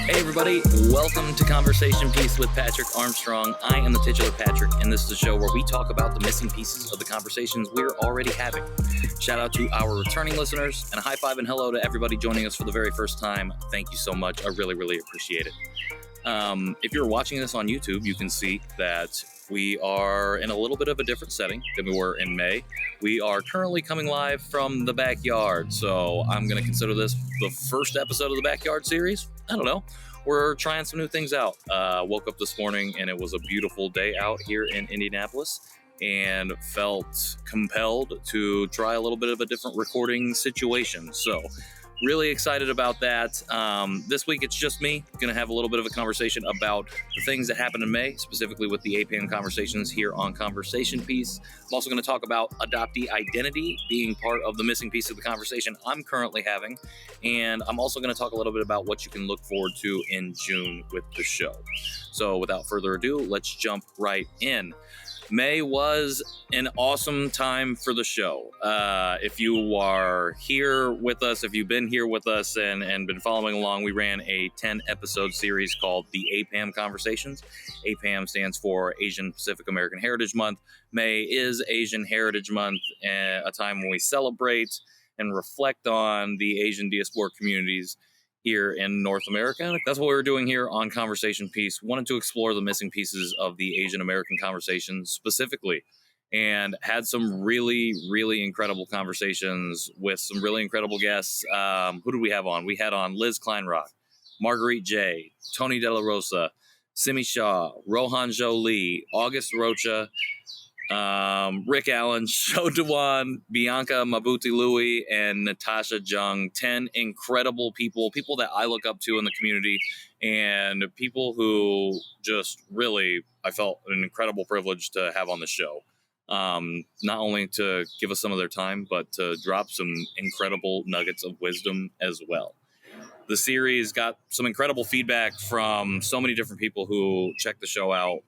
Hey everybody, welcome to Conversation Piece with Patrick Armstrong. I am the titular Patrick, and this is a show where we talk about the missing pieces of the conversations we're already having. Shout out to our returning listeners, and a high five and hello to everybody joining us for the very first time. Thank you so much. I really appreciate it. If you're watching this on YouTube, you can see that we are in a little bit of a different setting than we were in May. We are currently coming live from the backyard, so I'm going to consider this the first episode of the backyard series. I don't know. We're trying some new things out. Woke up this morning and it was a beautiful day out here in Indianapolis and felt compelled to try a little bit of a different recording situation. So really excited about that. This week, it's just me. Going to have a little bit of a conversation about the things that happened in May, specifically with the APAHM Conversations here on Conversation Piece. I'm also going to talk about adoptee identity being part of the missing piece of the conversation I'm currently having. And I'm also going to talk a little bit about what you can look forward to in June with the show. So without further ado, let's jump right in. May was an awesome time for the show. If you are here with us, if you've been here with us and been following along, we ran a 10-episode series called the APAHM Conversations. APAHM stands for Asian Pacific American Heritage Month. May is Asian Heritage Month, a time when we celebrate and reflect on the Asian diaspora communities here in North America. That's what we're doing here on Conversation Piece. Wanted to explore the missing pieces of the Asian American conversation specifically, and had some really incredible conversations with some really incredible guests. Who did we have on? We had on Liz Kleinrock, Marguerite J, Tony De La Rosa, Simi Shaw, Rohan Jolie, August Rocha, Rick Allen, Sho Dewan, Bianca Mabuti Louie, and Natasha Jung. 10 incredible people that I look up to in the community, and people who just really, I felt an incredible privilege to have on the show. Not only to give us some of their time, but to drop some incredible nuggets of wisdom as well. The series got some incredible feedback from so many different people who checked the show out.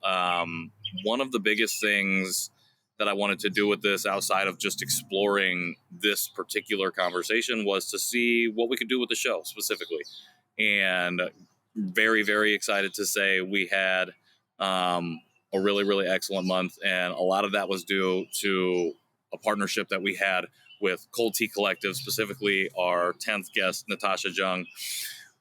One of the biggest things that I wanted to do with this, outside of just exploring this particular conversation, was to see what we could do with the show specifically. And very excited to say we had a really excellent month. And a lot of that was due to a partnership that we had with Cold Tea Collective, specifically our 10th guest, Natasha Jung,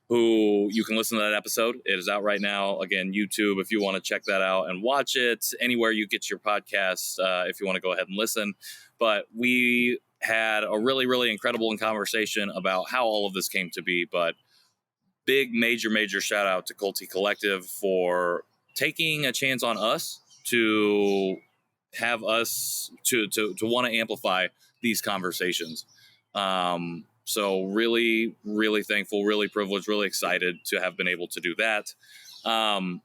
who you can listen to that episode. It is out right now. Again, YouTube, if you want to check that out and watch it. Anywhere you get your podcasts, if you want to go ahead and listen. But we had a really incredible conversation about how all of this came to be. But big, major shout out to Cold Tea Collective for taking a chance on us to have us to want to amplify these conversations. So really thankful, really privileged, really excited to have been able to do that. One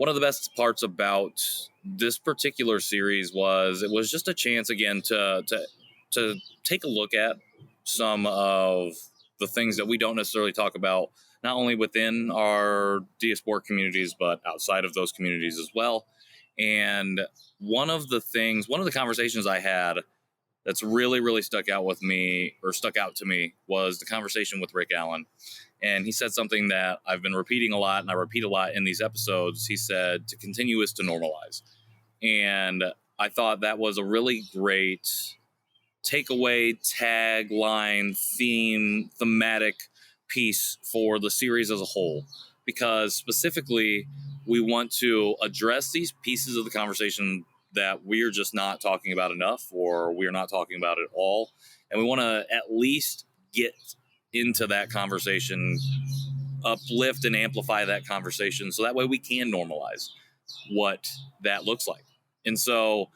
of the best parts about this particular series was it was just a chance again to take a look at some of the things that we don't necessarily talk about, not only within our diaspora communities, but outside of those communities as well. And one of the conversations I had that's really stuck out to me was the conversation with Rick Allen. And he said something that I've been repeating a lot, and I repeat a lot in these episodes. He said, to continue is to normalize. And I thought that was a really great takeaway, tagline, thematic piece for the series as a whole. Because specifically, we want to address these pieces of the conversation that we're just not talking about enough, or we're not talking about at all. And we want to at least get into that conversation, uplift and amplify that conversation, so that way we can normalize what that looks like. And so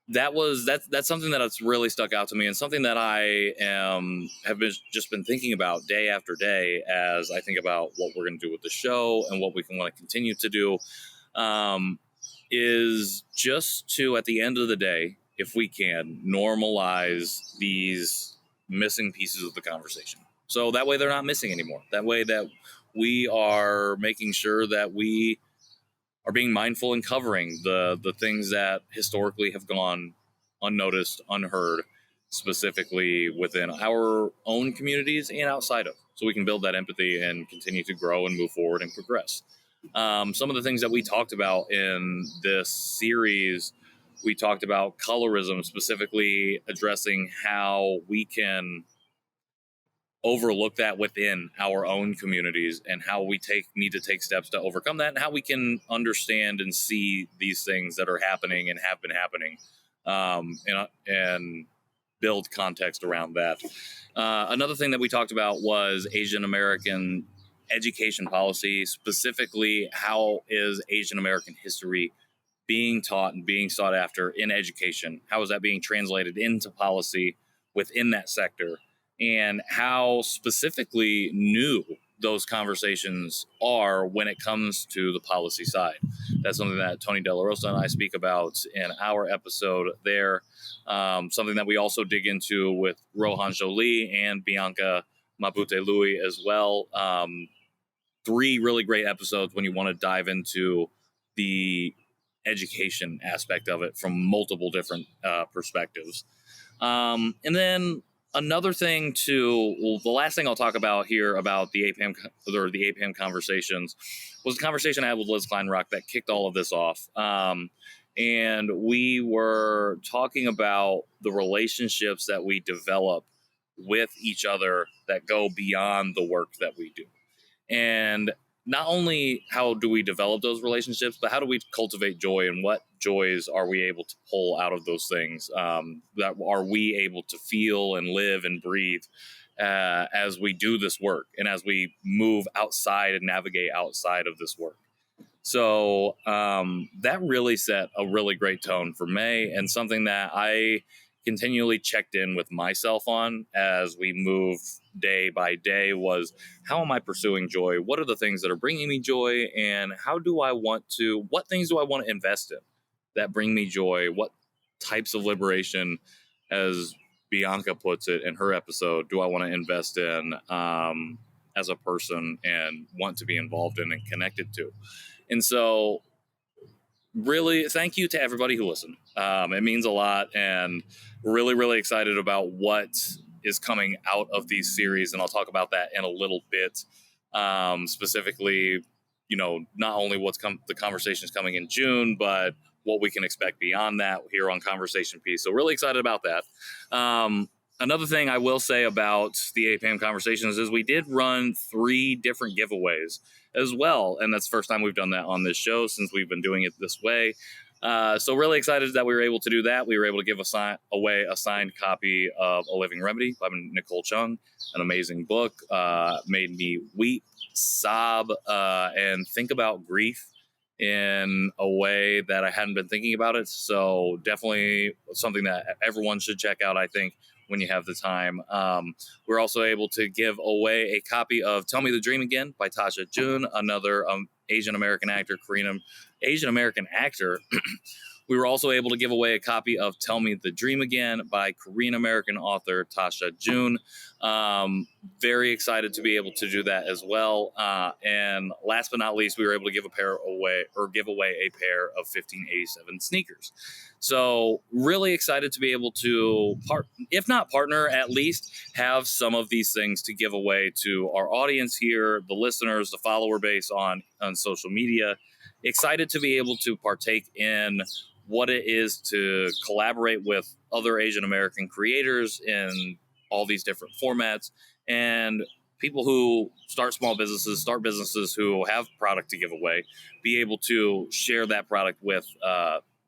that's something that's really stuck out to me, and something that I have been thinking about day after day as I think about what we're going to do with the show and what we can want to continue to do. Is just to, at the end of the day, if we can, normalize these missing pieces of the conversation. So that way they're not missing anymore. That way that we are making sure that we are being mindful and covering the things that historically have gone unnoticed, unheard, specifically within our own communities and outside of, so we can build that empathy and continue to grow and move forward and progress. Some of the things that we talked about in this series, we talked about colorism, specifically addressing how we can overlook that within our own communities and how we need to take steps to overcome that, and how we can understand and see these things that are happening and have been happening, and build context around that. Another thing that we talked about was Asian American education policy, specifically how is Asian American history being taught and being sought after in education? How is that being translated into policy within that sector? And how specifically new those conversations are when it comes to the policy side. That's something that Tony De La Rosa and I speak about in our episode there. Something that we also dig into with Rohan Jolie and Bianca Mabute-Lui as well. 3 really great episodes when you want to dive into the education aspect of it from multiple different perspectives. And then another thing the last thing I'll talk about here about the APAHM conversations was the conversation I had with Liz Kleinrock that kicked all of this off. And we were talking about the relationships that we develop with each other that go beyond the work that we do. And not only how do we develop those relationships, but how do we cultivate joy, and what joys are we able to pull out of those things, that are we able to feel and live and breathe as we do this work and as we move outside and navigate outside of this work. So that really set a really great tone for May, and something that I continually checked in with myself on as we move day by day was, how am I pursuing joy? What are the things that are bringing me joy? And what things do I want to invest in that bring me joy? What types of liberation, as Bianca puts it in her episode, do I want to invest in as a person and want to be involved in and connected to? And so really, thank you to everybody who listened. It means a lot, and really, really excited about what is coming out of these series. And I'll talk about that in a little bit. Specifically, not only the conversations coming in June, but what we can expect beyond that here on Conversation Piece. So really excited about that. Another thing I will say about the APAHM conversations is we did run 3 different giveaways as well. And that's the first time we've done that on this show since we've been doing it this way. So really excited that we were able to do that. We were able to give away a signed copy of A Living Remedy by Nicole Chung, an amazing book. Made me weep, sob, and think about grief in a way that I hadn't been thinking about it. So definitely something that everyone should check out, I think, when you have the time. We're also able to give away a copy of Tell Me the Dream Again by Tasha June, another Asian American actor. We were also able to give away a copy of Tell Me the Dream Again by Korean American author Tasha June. Very excited to be able to do that as well. And last but not least, we were able to give away a pair of 1587 sneakers. So really excited to be able to if not partner, at least have some of these things to give away to our audience here, the listeners, the follower base on social media. Excited to be able to partake in what it is to collaborate with other Asian American creators in all these different formats, and people who start businesses who have product to give away, be able to share that product with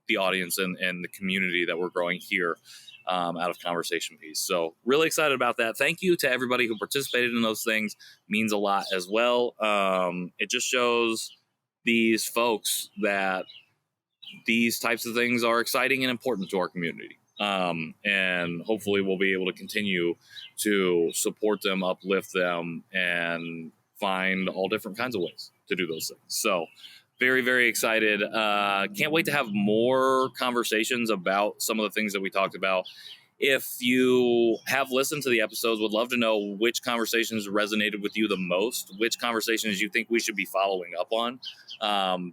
the audience and the community that we're growing here out of Conversation Piece. So really excited about that. Thank you to everybody who participated in those things. Means a lot as well. It just shows these folks that these types of things are exciting and important to our community. And hopefully we'll be able to continue to support them, uplift them, and find all different kinds of ways to do those things. So very, very excited. Can't wait to have more conversations about some of the things that we talked about. If you have listened to the episodes, would love to know which conversations resonated with you the most, which conversations you think we should be following up on.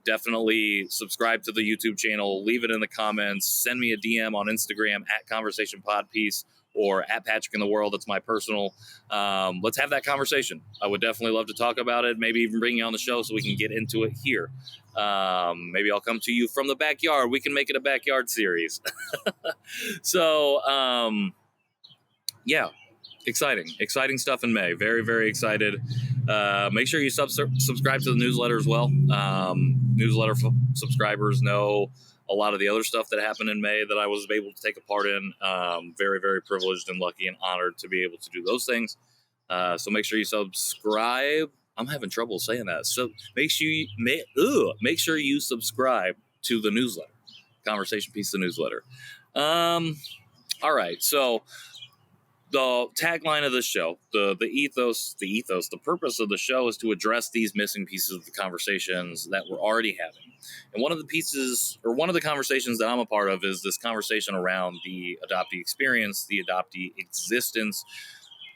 Definitely subscribe to the YouTube channel, leave it in the comments, send me a DM on Instagram at Conversation Pod Piece, or at Patrick in the World. That's my personal. Let's have that conversation. I would definitely love to talk about it. Maybe even bring you on the show so we can get into it here. Maybe I'll come to you from the backyard. We can make it a backyard series. So, yeah, exciting stuff in May. Very, very excited. Make sure you subscribe to the newsletter as well. Newsletter subscribers know a lot of the other stuff that happened in May that I was able to take a part in. Very, very privileged and lucky and honored to be able to do those things. So make sure you subscribe. I'm having trouble saying that. So make sure you subscribe to the newsletter, Conversation Piece of the newsletter. All right. So the tagline of the show, the purpose of the show is to address these missing pieces of the conversations that we're already having. And one of the conversations that I'm a part of is this conversation around the adoptee experience, the adoptee existence,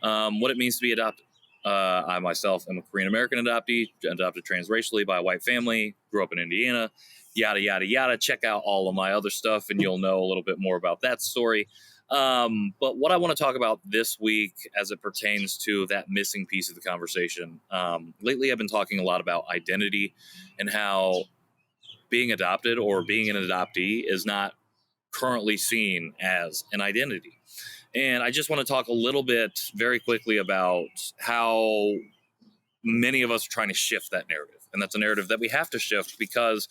what it means to be adopted. I myself am a Korean American adoptee, adopted transracially by a white family, grew up in Indiana, yada, yada, yada. Check out all of my other stuff and you'll know a little bit more about that story. But what I want to talk about this week as it pertains to that missing piece of the conversation, lately I've been talking a lot about identity and how being adopted or being an adoptee is not currently seen as an identity. And I just want to talk a little bit very quickly about how many of us are trying to shift that narrative. And that's a narrative that we have to shift because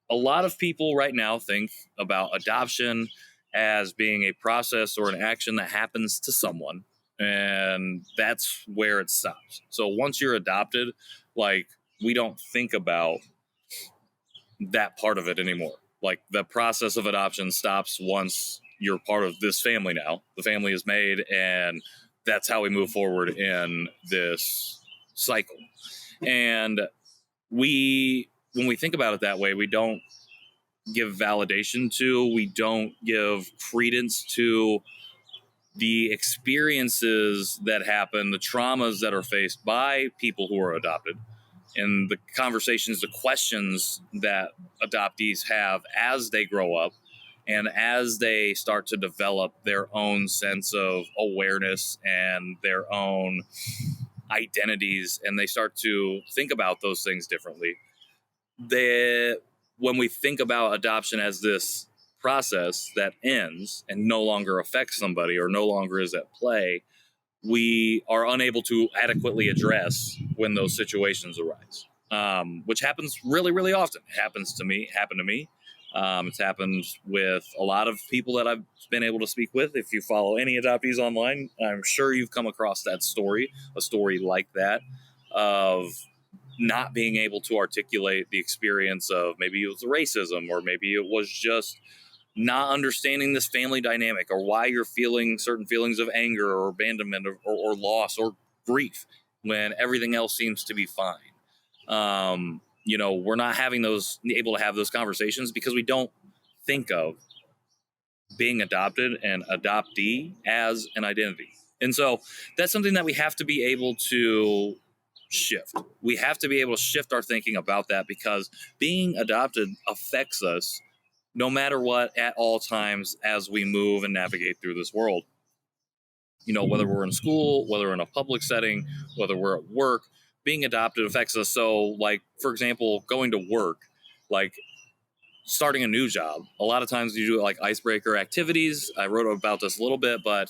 a lot of people right now think about adoption as being a process or an action that happens to someone, and that's where it stops. So once you're adopted, like, we don't think about that part of it anymore. Like, the process of adoption stops once you're part of this family now. The family is made, and that's how we move forward in this cycle. And when we think about it that way, we don't give validation to, we don't give credence to the experiences that happen, the traumas that are faced by people who are adopted, and the conversations, the questions that adoptees have as they grow up and as they start to develop their own sense of awareness and their own identities, and they start to think about those things differently. When we think about adoption as this process that ends and no longer affects somebody or no longer is at play, we are unable to adequately address when those situations arise, which happens really, really often. It happened to me. It's happened with a lot of people that I've been able to speak with. If you follow any adoptees online, I'm sure you've come across that story, a story like that, of not being able to articulate the experience of maybe it was racism, or maybe it was just not understanding this family dynamic, or why you're feeling certain feelings of anger or abandonment or loss or grief when everything else seems to be fine. We're not able to have those conversations because we don't think of being adopted and adoptee as an identity. And so that's something that we have to be able to shift. We have to be able to shift our thinking about that, because being adopted affects us no matter what at all times as we move and navigate through this world. Whether we're in school, whether we're in a public setting, whether we're at work, being adopted affects us. So, like, for example, going to work, like starting a new job, a lot of times you do like icebreaker activities. I wrote about this a little bit, but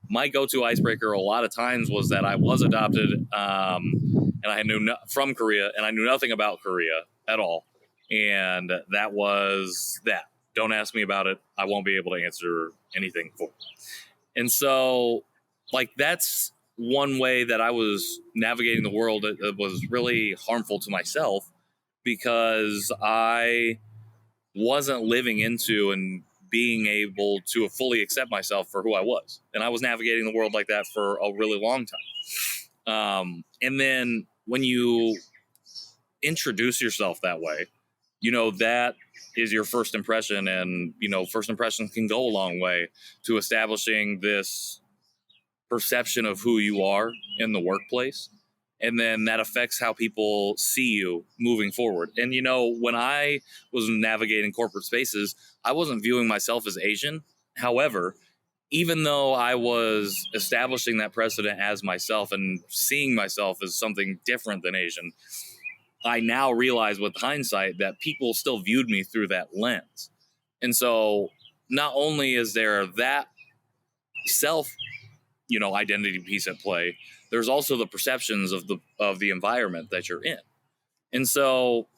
my go-to icebreaker a lot of times was that I was adopted, and I knew from Korea, and I knew nothing about Korea at all. And that was that. Don't ask me about it. I won't be able to answer anything for it. And so, like, that's one way that I was navigating the world that was really harmful to myself, because I wasn't living into and being able to fully accept myself for who I was. And I was navigating the world like that for a really long time. And then when you introduce yourself that way, that is your first impression. And, first impressions can go a long way to establishing this perception of who you are in the workplace. And then that affects how people see you moving forward. And, when I was navigating corporate spaces, I wasn't viewing myself as Asian. However, even though I was establishing that precedent as myself and seeing myself as something different than Asian, I now realize with hindsight that people still viewed me through that lens. And so not only is there that self, identity piece at play, there's also the perceptions of the environment that you're in. And so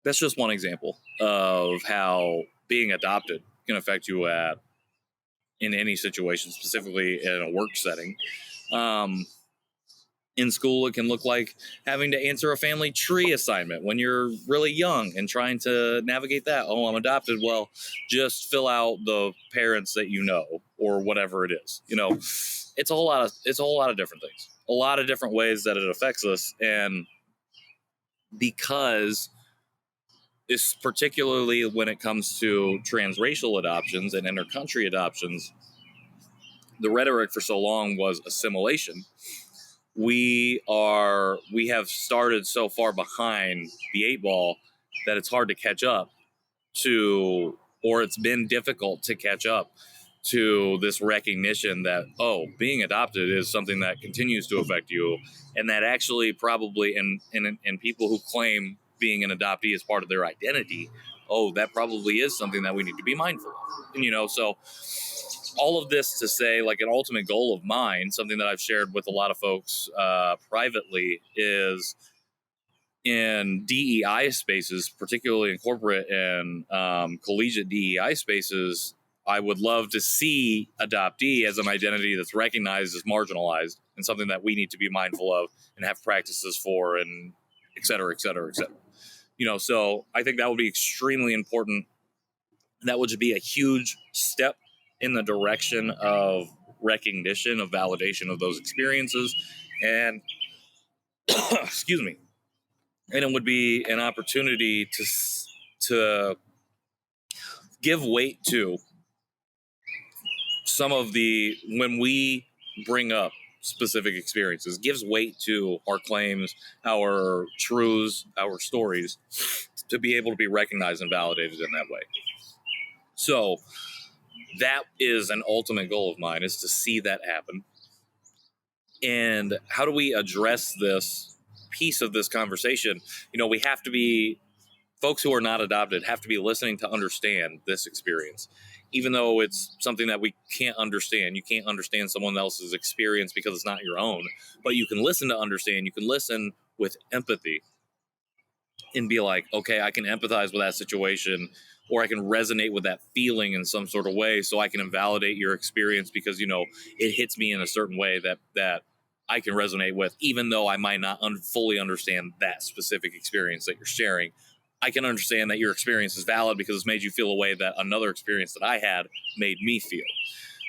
that's just one example of how being adopted can affect you in any situation, specifically in a work setting. In school, it can look like having to answer a family tree assignment when you're really young and trying to navigate that. Oh, I'm adopted. Well, just fill out the parents that you know, or whatever it is. It's a whole lot of different things, a lot of different ways that it affects us. And because it's particularly when it comes to transracial adoptions and intercountry adoptions, the rhetoric for so long was assimilation. We have started so far behind the 8 ball that it's hard to catch up to, or it's been difficult to catch up to this recognition that, being adopted is something that continues to affect you, and that actually probably, and people who claim being an adoptee is part of their identity, that probably is something that we need to be mindful of. And, so all of this to say, like, an ultimate goal of mine, something that I've shared with a lot of folks privately, is in DEI spaces, particularly in corporate and collegiate DEI spaces, I would love to see adoptee as an identity that's recognized as marginalized and something that we need to be mindful of and have practices for, and et cetera, et cetera, et cetera. So I think that would be extremely important. That would be a huge step in the direction of recognition, of validation of those experiences. And excuse me. And it would be an opportunity to give weight to some of when we bring up specific experiences, gives weight to our claims, our truths, our stories, to be able to be recognized and validated in that way. So that is an ultimate goal of mine, is to see that happen. And how do we address this piece of this conversation? We have to be, folks who are not adopted have to be listening to understand this experience, even though it's something that we can't understand. You can't understand someone else's experience because it's not your own, but you can listen to understand. You can listen with empathy and be like, okay, I can empathize with that situation, or I can resonate with that feeling in some sort of way, so I can invalidate your experience because, it hits me in a certain way that I can resonate with, even though I might not fully understand that specific experience that you're sharing. I can understand that your experience is valid because it's made you feel a way that another experience that I had made me feel.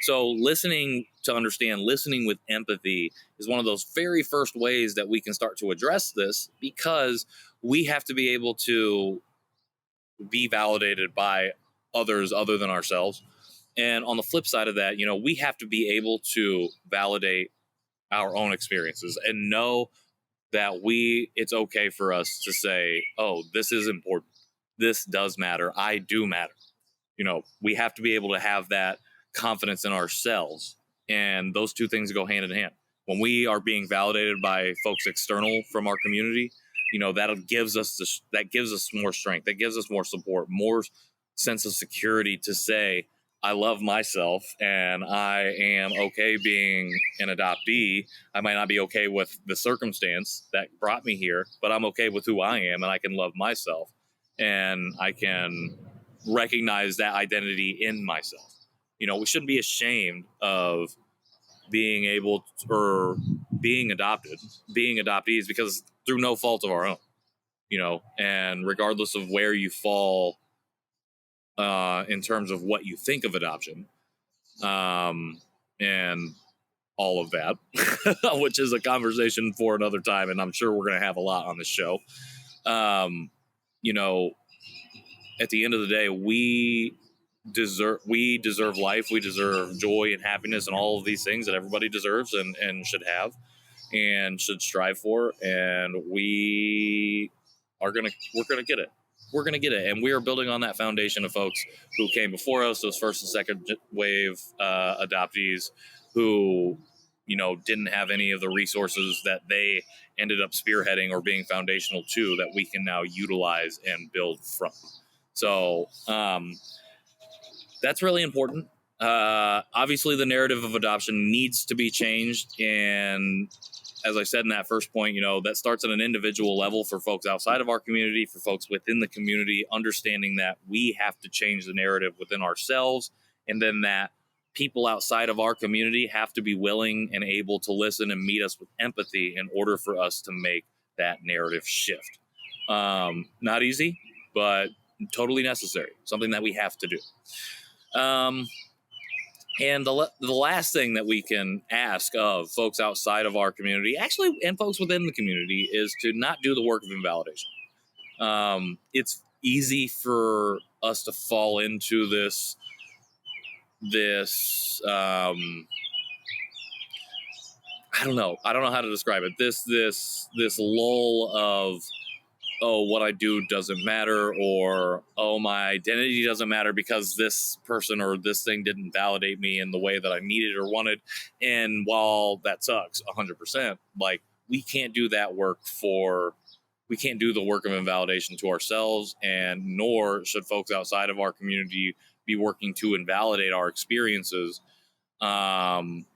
So listening to understand, listening with empathy, is one of those very first ways that we can start to address this, because we have to be able to be validated by others other than ourselves. And on the flip side of that, we have to be able to validate our own experiences and know that it's okay for us to say, this is important. This does matter. I do matter. We have to be able to have that confidence in ourselves. And those two things go hand in hand. When we are being validated by folks external from our community, that gives us more strength. That gives us more support, more sense of security to say, I love myself and I am okay being an adoptee. I might not be okay with the circumstance that brought me here, but I'm okay with who I am, and I can love myself, and I can recognize that identity in myself. We shouldn't be ashamed of being able to, or being adopted, being adoptees, because through no fault of our own, and regardless of where you fall in terms of what you think of adoption, and all of that, which is a conversation for another time, and I'm sure we're going to have a lot on this show. At the end of the day, we deserve life. We deserve joy and happiness and all of these things that everybody deserves and should have and should strive for. And we're going to get it. we're going to get it. And we are building on that foundation of folks who came before us, those first and second wave adoptees who, didn't have any of the resources that they ended up spearheading or being foundational to, that we can now utilize and build from. So that's really important. Obviously, the narrative of adoption needs to be changed. And as I said in that first point, that starts at an individual level for folks outside of our community, for folks within the community, understanding that we have to change the narrative within ourselves, and then that people outside of our community have to be willing and able to listen and meet us with empathy in order for us to make that narrative shift. Not easy, but totally necessary, something that we have to do. And the last thing that we can ask of folks outside of our community, actually, and folks within the community, is to not do the work of invalidation. It's easy for us to fall into this I don't know how to describe it. This lull of, oh, what I do doesn't matter, or, oh, my identity doesn't matter because this person or this thing didn't validate me in the way that I needed or wanted. And while that sucks 100%, like, we can't do that work we can't do the work of invalidation to ourselves, and nor should folks outside of our community be working to invalidate our experiences,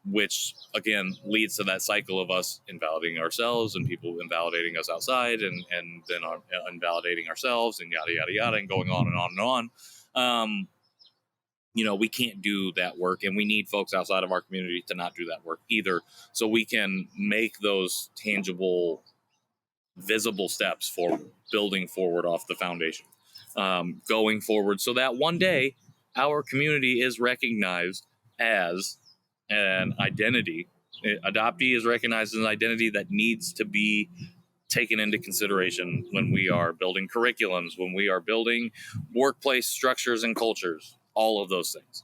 which again leads to that cycle of us invalidating ourselves and people invalidating us outside, and then invalidating ourselves, and yada yada yada, and going on and on and on. We can't do that work, and we need folks outside of our community to not do that work either, so we can make those tangible, visible steps for building forward off the foundation, going forward, so that one day our community is recognized as an identity. Adoptee is recognized as an identity that needs to be taken into consideration when we are building curriculums, when we are building workplace structures and cultures, all of those things.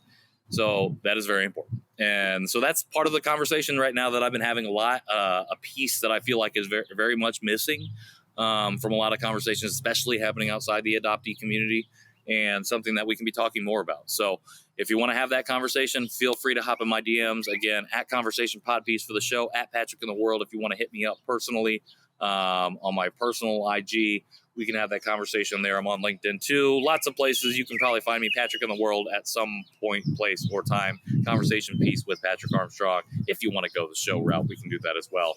So that is very important. And so that's part of the conversation right now that I've been having a lot, a piece that I feel like is very, very much missing from a lot of conversations, especially happening outside the adoptee community, and something that we can be talking more about. So if you want to have that conversation, feel free to hop in my DMs. Again, at Conversation Podpiece for the show, at Patrick in the World. If you want to hit me up personally on my personal IG, we can have that conversation there. I'm on LinkedIn too. Lots of places you can probably find me, Patrick in the World, at some point, place, or time. Conversation Piece with Patrick Armstrong. If you want to go the show route, we can do that as well.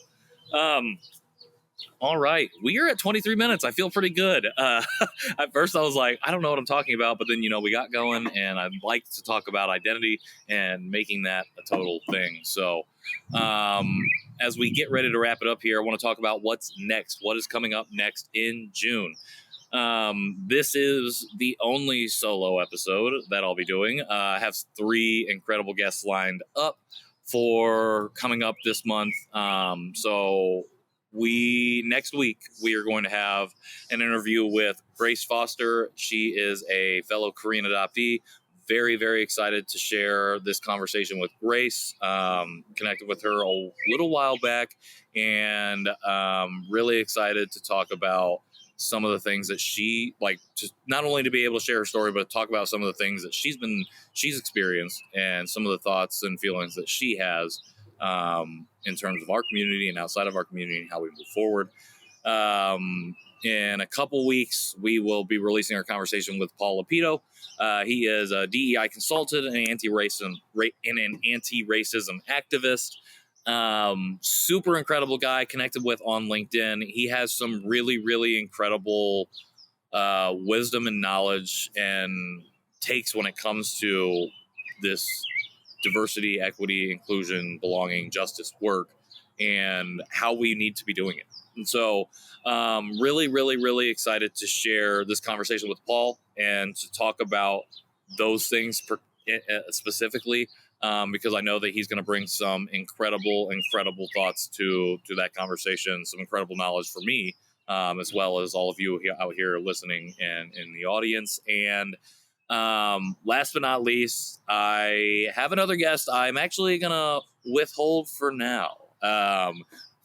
All right, we are at 23 minutes. I feel pretty good. At first I was like, I don't know what I'm talking about, but then, we got going, and I'd like to talk about identity and making that a total thing. So as we get ready to wrap it up here, I want to talk about what's next, what is coming up next in June. This is the only solo episode that I'll be doing. I have 3 incredible guests lined up for coming up this month. So next week, we are going to have an interview with Grace Foster. She is a fellow Korean adoptee. Very, very excited to share this conversation with Grace. Connected with her a little while back, and really excited to talk about some of the things that she, like, just not only to be able to share her story, but talk about some of the things that she's experienced, and some of the thoughts and feelings that she has in terms of our community and outside of our community, and how we move forward. In a couple weeks, we will be releasing our conversation with Paul Lapito. He is a DEI consultant and an anti-racism activist. Super incredible guy, connected with on LinkedIn. He has some really, really incredible wisdom and knowledge and takes when it comes to this diversity, equity, inclusion, belonging, justice work, and how we need to be doing it. And so really, really, really excited to share this conversation with Paul and to talk about those things specifically, because I know that he's going to bring some incredible thoughts to that conversation, some incredible knowledge for me, as well as all of you out here listening and in the audience. And last but not least, I have another guest I'm actually going to withhold for now.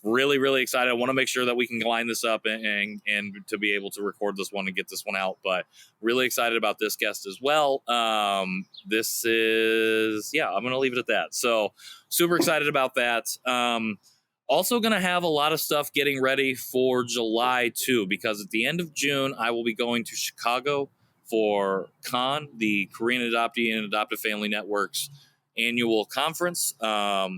really, really excited. I want to make sure that we can line this up and to be able to record this one and get this one out. But really excited about this guest as well. This is, I'm going to leave it at that. So super excited about that. Also going to have a lot of stuff getting ready for July too, because at the end of June, I will be going to Chicago for CON, the Korean Adoptee and Adoptive Family Network's annual conference.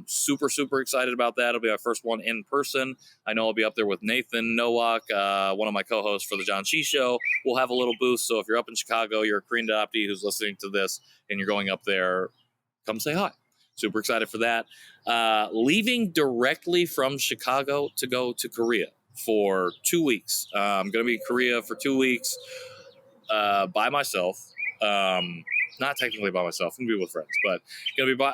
Super, super excited about that. It'll be our first one in person. I know I'll be up there with Nathan Nowak, one of my co-hosts for the John Chi Show. We'll have a little booth. So if you're up in Chicago, you're a Korean adoptee who's listening to this and you're going up there, come say hi. Super excited for that. Leaving directly from Chicago to go to Korea for 2 weeks. I'm going to be in Korea for 2 weeks by myself. Not technically by myself. I'm going to be with friends, but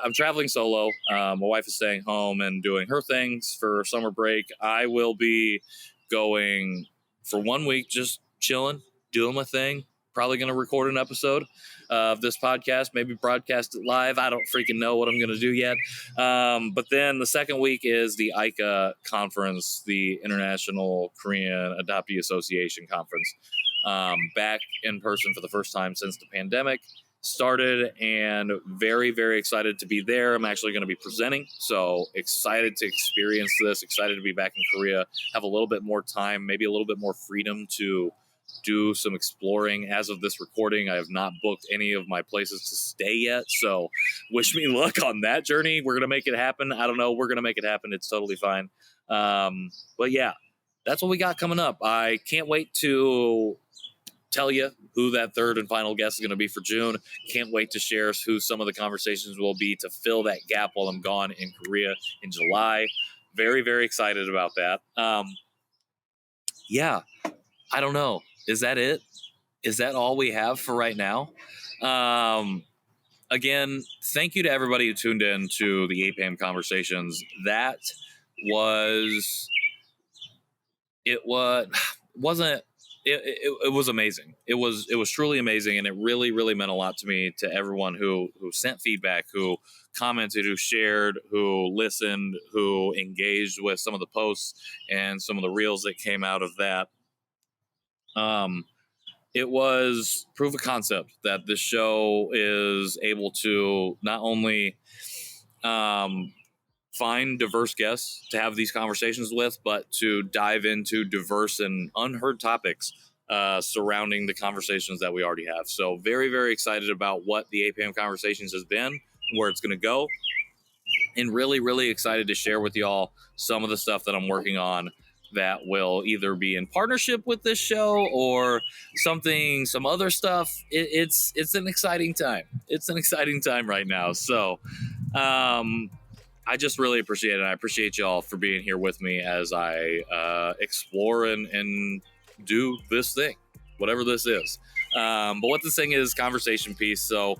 I'm traveling solo. My wife is staying home and doing her things for summer break. I will be going for 1 week, just chilling, doing my thing. Probably going to record an episode of this podcast, maybe broadcast it live. I don't freaking know what I'm going to do yet. But then the second week is the ICA conference, the International Korean Adoptee Association conference, back in person for the first time since the pandemic started, and very, very excited to be there. I'm actually going to be presenting, so excited to experience this, excited to be back in Korea, have a little bit more time, maybe a little bit more freedom to do some exploring. As of this recording, I have not booked any of my places to stay yet, so wish me luck on that journey. We're going to make it happen. I don't know. We're going to make it happen. It's totally fine. But yeah, that's what we got coming up. I can't wait to tell you who that third and final guest is going to be for June. Can't wait to share who some of the conversations will be to fill that gap while I'm gone in Korea in July. Very, very excited about that. I don't know. Is that it? Is that all we have for right now? Again, thank you to everybody who tuned in to the APAHM Conversations. It was amazing. It was truly amazing, and it really, really meant a lot to me, to everyone who sent feedback, who commented, who shared, who listened, who engaged with some of the posts and some of the reels that came out of that. It was proof of concept that this show is able to not only find diverse guests to have these conversations with, but to dive into diverse and unheard topics surrounding the conversations that we already have. So very, very excited about what the APAHM Conversations has been, where it's going to go, and really, really excited to share with y'all some of the stuff that I'm working on that will either be in partnership with this show or some other stuff. It's an exciting time. It's an exciting time right now. So I just really appreciate it. I appreciate y'all for being here with me as I explore and do this thing, whatever this is. But what this thing is, conversation piece. So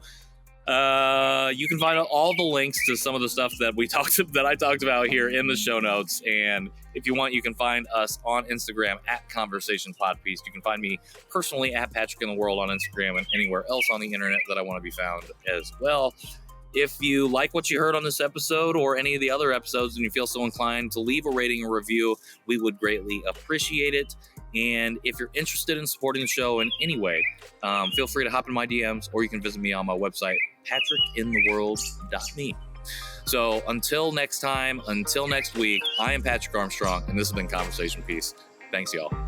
you can find all the links to some of the stuff that I talked about here in the show notes. And if you want, you can find us on Instagram at Conversation Podpiece. You can find me personally at Patrick in the World on Instagram and anywhere else on the internet that I want to be found as well. If you like what you heard on this episode or any of the other episodes and you feel so inclined to leave a rating or review, we would greatly appreciate it. And if you're interested in supporting the show in any way, feel free to hop in my DMs, or you can visit me on my website, patrickintheworld.me. So until next time, until next week, I am Patrick Armstrong, and this has been Conversation Piece. Thanks, y'all.